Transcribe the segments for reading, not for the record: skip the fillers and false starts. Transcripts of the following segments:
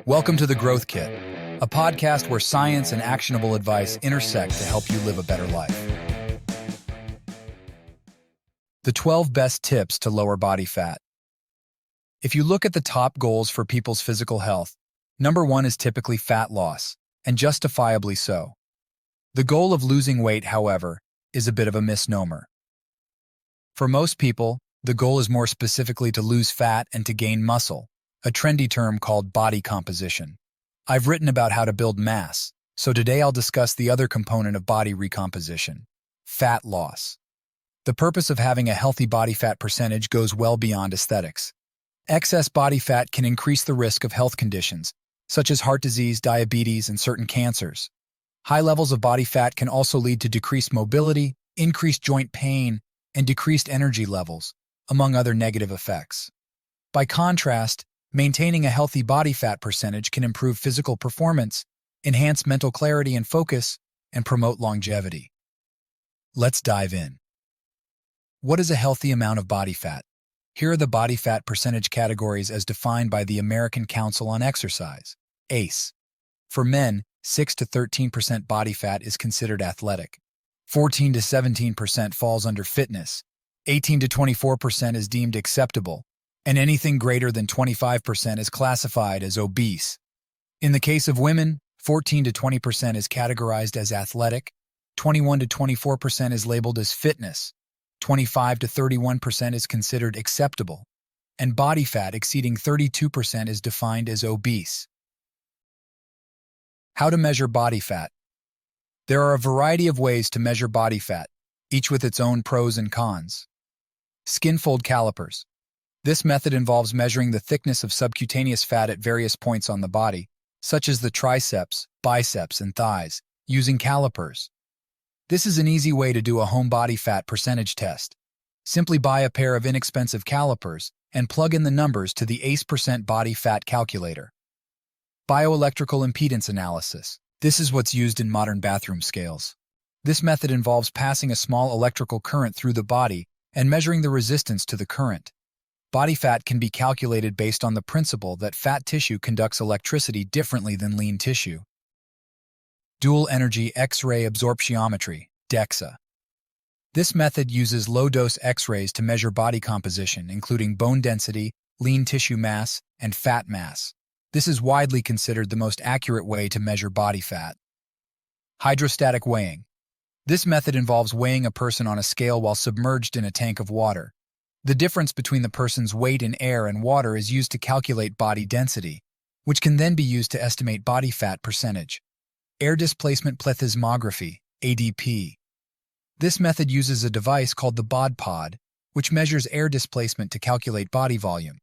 Welcome to The Growth Kit, a podcast where science and actionable advice intersect to help you live a better life. The 12 best tips to lower body fat. If you look at the top goals for people's physical health, number one is typically fat loss, and justifiably so. The goal of losing weight, however, is a bit of a misnomer. For most people, the goal is more specifically to lose fat and to gain muscle, a trendy term called body composition. I've written about how to build mass, so today I'll discuss the other component of body recomposition, fat loss. The purpose of having a healthy body fat percentage goes well beyond aesthetics. Excess body fat can increase the risk of health conditions, such as heart disease, diabetes, and certain cancers. High levels of body fat can also lead to decreased mobility, increased joint pain, and decreased energy levels, among other negative effects. By contrast, maintaining a healthy body fat percentage can improve physical performance, enhance mental clarity and focus, and promote longevity. Let's dive in. What is a healthy amount of body fat? Here are the body fat percentage categories as defined by the American Council on Exercise, ACE. For men, 6 to 13% body fat is considered athletic. 14 to 17% falls under fitness. 18 to 24% is deemed acceptable, and anything greater than 25% is classified as obese. In the case of women, 14 to 20% is categorized as athletic, 21 to 24% is labeled as fitness, 25 to 31% is considered acceptable, and body fat exceeding 32% is defined as obese. How to measure body fat. There are a variety of ways to measure body fat, each with its own pros and cons. Skin fold calipers. This method involves measuring the thickness of subcutaneous fat at various points on the body, such as the triceps, biceps, and thighs, using calipers. This is an easy way to do a home body fat percentage test. Simply buy a pair of inexpensive calipers and plug in the numbers to the ACE% body fat calculator. Bioelectrical impedance analysis. This is what's used in modern bathroom scales. This method involves passing a small electrical current through the body and measuring the resistance to the current. Body fat can be calculated based on the principle that fat tissue conducts electricity differently than lean tissue. Dual Energy X-ray Absorptiometry, DEXA. This method uses low-dose X-rays to measure body composition, including bone density, lean tissue mass, and fat mass. This is widely considered the most accurate way to measure body fat. Hydrostatic weighing. This method involves weighing a person on a scale while submerged in a tank of water. The difference between the person's weight in air and water is used to calculate body density, which can then be used to estimate body fat percentage. Air displacement plethysmography, ADP. This method uses a device called the BOD-POD, which measures air displacement to calculate body volume.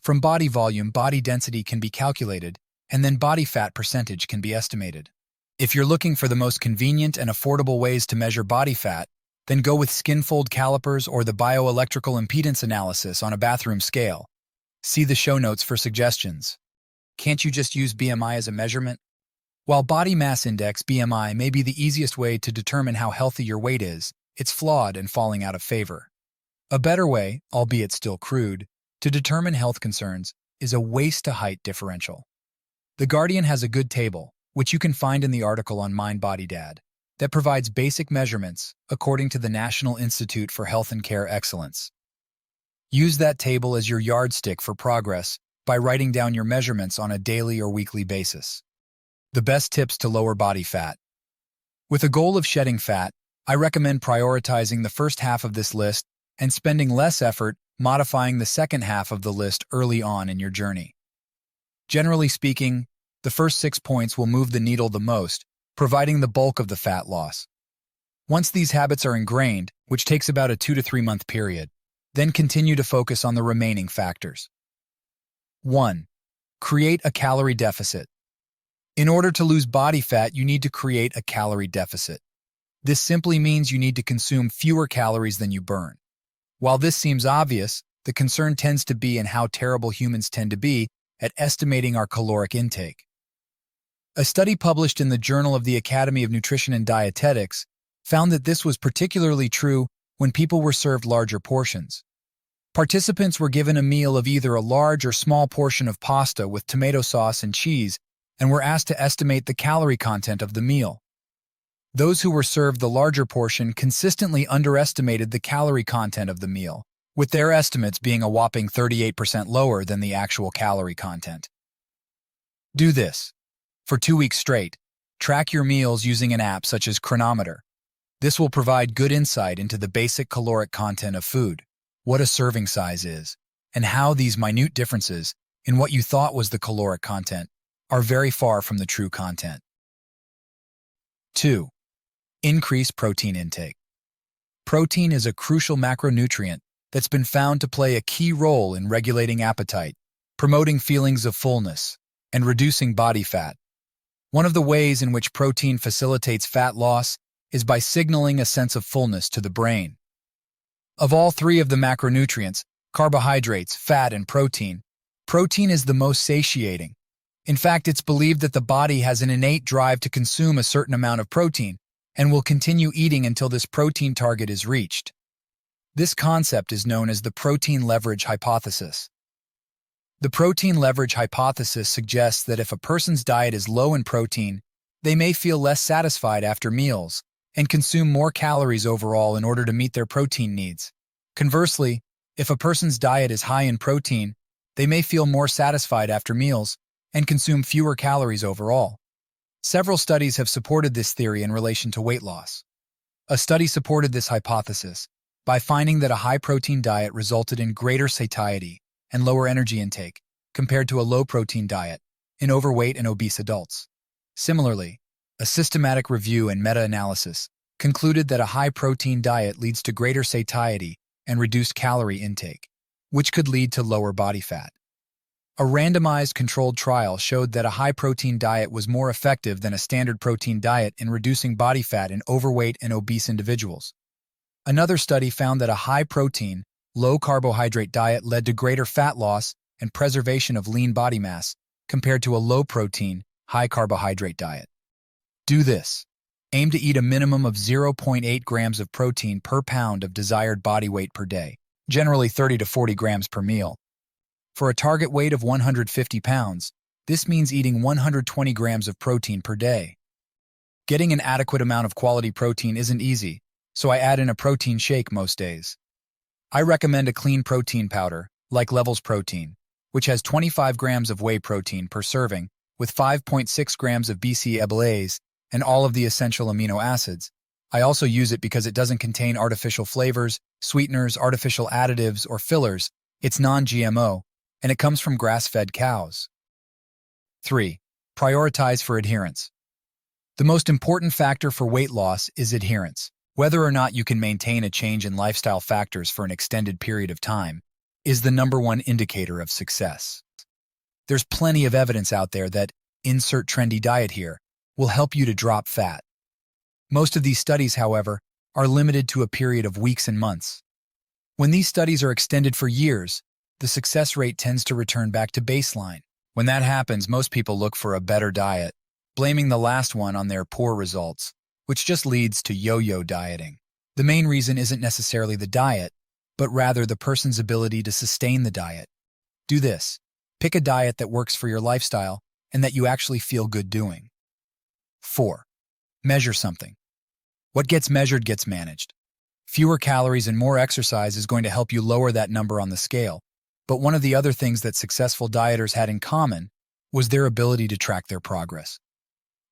From body volume, body density can be calculated, and then body fat percentage can be estimated. If you're looking for the most convenient and affordable ways to measure body fat, then go with skin fold calipers or the bioelectrical impedance analysis on a bathroom scale. See the show notes for suggestions. Can't you just use BMI as a measurement? While body mass index, BMI, may be the easiest way to determine how healthy your weight is, it's flawed and falling out of favor. A better way, albeit still crude, to determine health concerns is a waist-to-height differential. The Guardian has a good table, which you can find in the article on MindBodyDad, that provides basic measurements according to the National Institute for Health and Care Excellence. Use that table as your yardstick for progress by writing down your measurements on a daily or weekly basis. The best tips to lower body fat. With a goal of shedding fat, I recommend prioritizing the first half of this list and spending less effort modifying the second half of the list early on in your journey. Generally speaking, the first 6 points will move the needle the most, providing the bulk of the fat loss. Once these habits are ingrained, which takes about a 2 to 3 month period, then continue to focus on the remaining factors. 1. Create a calorie deficit. In order to lose body fat, you need to create a calorie deficit. This simply means you need to consume fewer calories than you burn. While this seems obvious, the concern tends to be in how terrible humans tend to be at estimating our caloric intake. A study published in the Journal of the Academy of Nutrition and Dietetics found that this was particularly true when people were served larger portions. Participants were given a meal of either a large or small portion of pasta with tomato sauce and cheese and were asked to estimate the calorie content of the meal. Those who were served the larger portion consistently underestimated the calorie content of the meal, with their estimates being a whopping 38% lower than the actual calorie content. Do this. For 2 weeks straight, track your meals using an app such as Chronometer. This will provide good insight into the basic caloric content of food, what a serving size is, and how these minute differences in what you thought was the caloric content are very far from the true content. 2. Increase protein intake. Protein is a crucial macronutrient that's been found to play a key role in regulating appetite, promoting feelings of fullness, and reducing body fat. One of the ways in which protein facilitates fat loss is by signaling a sense of fullness to the brain. Of all three of the macronutrients, carbohydrates, fat, and protein is the most satiating. In fact, it's believed that the body has an innate drive to consume a certain amount of protein and will continue eating until this protein target is reached. This concept is known as the protein leverage hypothesis. The protein leverage hypothesis suggests that if a person's diet is low in protein, they may feel less satisfied after meals and consume more calories overall in order to meet their protein needs. Conversely, if a person's diet is high in protein, they may feel more satisfied after meals and consume fewer calories overall. Several studies have supported this theory in relation to weight loss. A study supported this hypothesis by finding that a high-protein diet resulted in greater satiety and lower energy intake compared to a low-protein diet in overweight and obese adults. Similarly, a systematic review and meta-analysis concluded that a high-protein diet leads to greater satiety and reduced calorie intake, which could lead to lower body fat. A randomized controlled trial showed that a high-protein diet was more effective than a standard protein diet in reducing body fat in overweight and obese individuals. Another study found that a high-protein, low-carbohydrate diet led to greater fat loss and preservation of lean body mass compared to a low-protein, high-carbohydrate diet. Do this. Aim to eat a minimum of 0.8 grams of protein per pound of desired body weight per day, generally 30 to 40 grams per meal. For a target weight of 150 pounds, this means eating 120 grams of protein per day. Getting an adequate amount of quality protein isn't easy, so I add in a protein shake most days. I recommend a clean protein powder, like Levels Protein, which has 25 grams of whey protein per serving, with 5.6 grams of BCAAs and all of the essential amino acids. I also use it because it doesn't contain artificial flavors, sweeteners, artificial additives, or fillers. It's non-GMO, and it comes from grass-fed cows. 3. Prioritize for adherence. The most important factor for weight loss is adherence. Whether or not you can maintain a change in lifestyle factors for an extended period of time is the #1 indicator of success. There's plenty of evidence out there that insert trendy diet here will help you to drop fat. Most of these studies, however, are limited to a period of weeks and months. When these studies are extended for years, the success rate tends to return back to baseline. When that happens, most people look for a better diet, blaming the last one on their poor results, which just leads to yo-yo dieting. The main reason isn't necessarily the diet, but rather the person's ability to sustain the diet. Do this. Pick a diet that works for your lifestyle and that you actually feel good doing. 4. Measure something. What gets measured gets managed. Fewer calories and more exercise is going to help you lower that number on the scale, but one of the other things that successful dieters had in common was their ability to track their progress.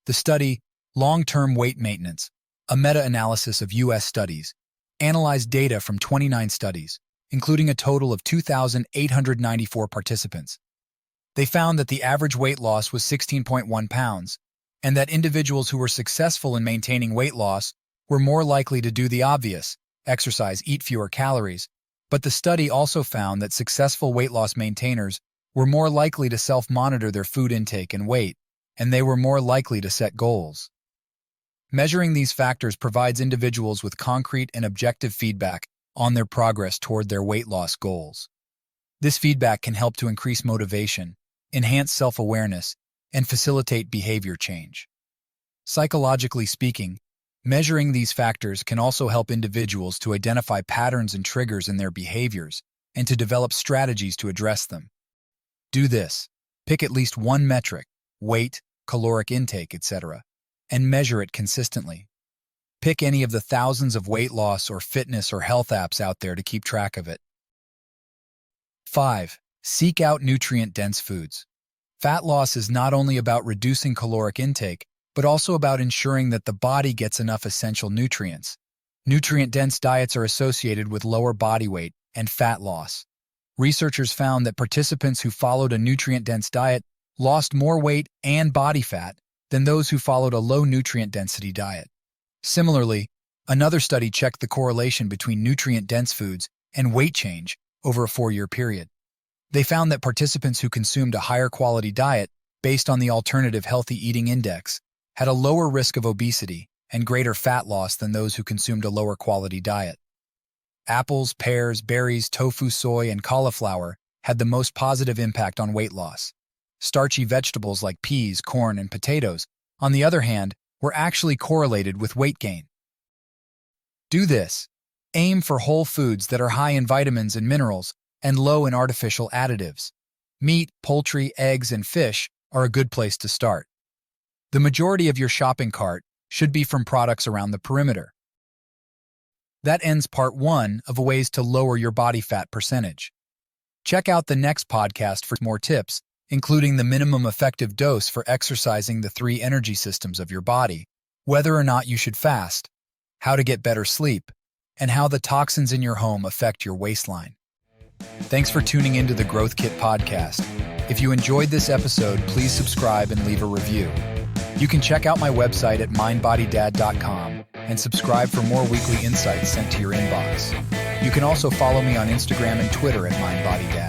The study, Long-Term Weight Maintenance, a meta-analysis of U.S. studies, analyzed data from 29 studies, including a total of 2,894 participants. They found that the average weight loss was 16.1 pounds, and that individuals who were successful in maintaining weight loss were more likely to do the obvious, exercise, eat fewer calories. But the study also found that successful weight loss maintainers were more likely to self-monitor their food intake and weight, and they were more likely to set goals. Measuring these factors provides individuals with concrete and objective feedback on their progress toward their weight loss goals. This feedback can help to increase motivation, enhance self-awareness, and facilitate behavior change. Psychologically speaking, measuring these factors can also help individuals to identify patterns and triggers in their behaviors and to develop strategies to address them. Do this. Pick at least one metric, weight, caloric intake, etc., and measure it consistently. Pick any of the thousands of weight loss or fitness or health apps out there to keep track of it. 5. Seek out nutrient-dense foods. Fat loss is not only about reducing caloric intake, but also about ensuring that the body gets enough essential nutrients. Nutrient-dense diets are associated with lower body weight and fat loss. Researchers found that participants who followed a nutrient-dense diet lost more weight and body fat than those who followed a low nutrient density diet. Similarly, another study checked the correlation between nutrient-dense foods and weight change over a 4-year period. They found that participants who consumed a higher quality diet based on the Alternative Healthy Eating Index had a lower risk of obesity and greater fat loss than those who consumed a lower quality diet. Apples, pears, berries, tofu, soy, and cauliflower had the most positive impact on weight loss. Starchy vegetables like peas, corn, and potatoes, on the other hand, were actually correlated with weight gain. Do this. Aim for whole foods that are high in vitamins and minerals and low in artificial additives. Meat, poultry, eggs, and fish are a good place to start. The majority of your shopping cart should be from products around the perimeter. That ends part 1 of ways to lower your body fat percentage. Check out the next podcast for more tips, including the minimum effective dose for exercising the 3 energy systems of your body, whether or not you should fast, how to get better sleep, and how the toxins in your home affect your waistline. Thanks for tuning into the Growth Kit podcast. If you enjoyed this episode, please subscribe and leave a review. You can check out my website at mindbodydad.com and subscribe for more weekly insights sent to your inbox. You can also follow me on Instagram and Twitter at mindbodydad.